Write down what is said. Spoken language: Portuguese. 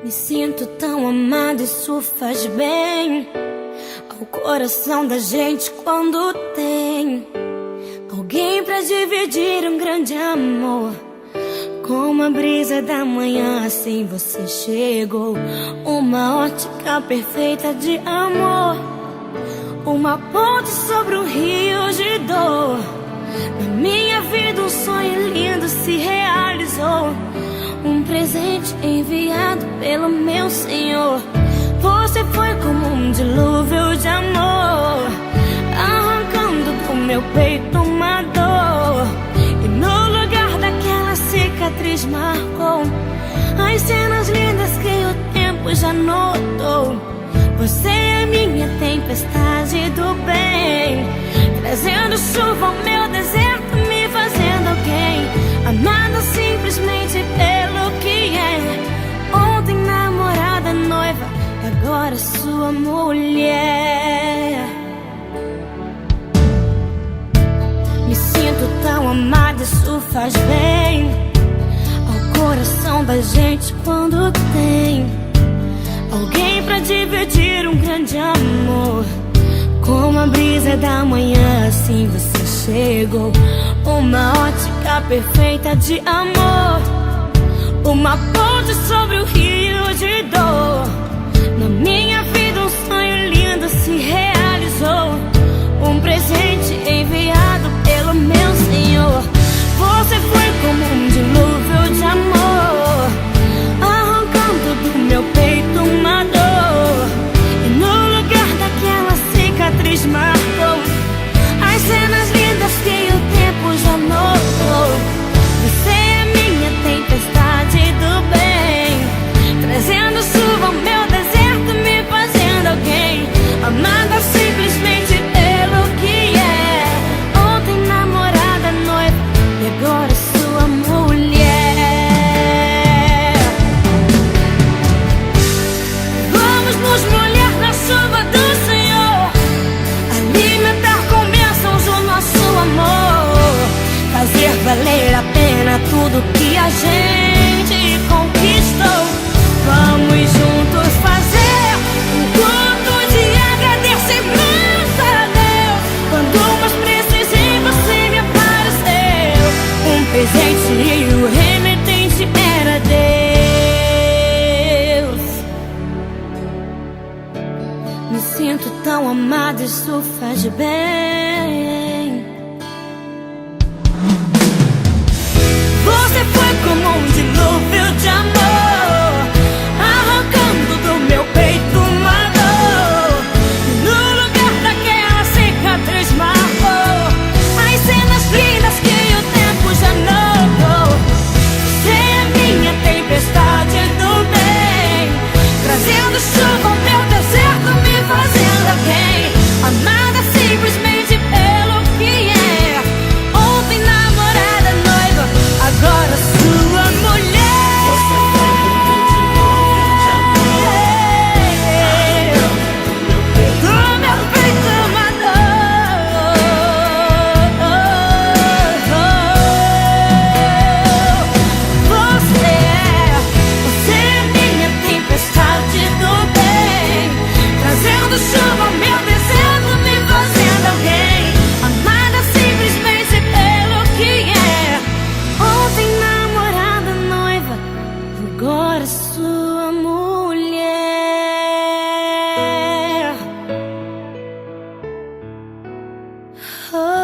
Me sinto tão amada, isso faz bem ao coração da gente quando tem alguém pra dividir um grande amor. Como a brisa da manhã, assim você chegou. Uma ótica perfeita de amor, uma ponte sobre um rio de dor. Na minha vida um sonho lindo se realizou, um presente enviado pelo meu Senhor. Você foi como um dilúvio de amor, arrancando do meu peito uma dor. E no lugar daquela cicatriz marcou as cenas lindas que o tempo já notou. Você é minha tempestade do bem, trazendo chuva ao meu deserto, me fazendo alguém amada simplesmente pelo que é. Ontem namorada, noiva, agora sua mulher. Me sinto tão amada, isso faz bem ao coração da gente quando tem alguém pra dividir um grande amor. Como a brisa da manhã, assim você chegou. Uma ótica perfeita de amor, uma ponte sobre o rio de dor. Na minha vida um sonho lindo se realizou, um presente enviado pelo meu Senhor. Você foi como um dilúvio de amor, arrancando do meu peito uma dor. E no lugar daquela cicatriz marcou as cenas lindas que o tempo já notou. Você é minha tempestade do bem, trazendo chuva ao meu deserto, me fazendo alguém amada simplesmente pelo que é. Ontem namorada, noiva, e agora sua mulher. Vamos nos molhar na chuva do Senhor, alimentar com bênçãos o nosso amor, fazer valer a pena tudo que a gente conquistou. Vamos juntos fazer um culto de agradecimento a Deus. Quando mais precisei, você me apareceu, um presente e o remetente era Deus. Me sinto tão amada, isso faz bem. Você foi como um dilúvio de amor, arrancando do meu peito uma dor. E no lugar daquela cicatriz marcou as cenas lindas que o tempo já notou. Você é minha tempestade do bem, trazendo chuva ao meu deserto, me fazendo alguém amada simplesmente pelo que é. Ontem namorada, noiva, agora sua mulher. Do meu peito uma dor. Você é minha tempestade do bem, trazendo chuva ao meu deserto, me fazendo alguém amada simplesmente pelo que é. Ontem namorada, noiva, agora sua mulher. Oh.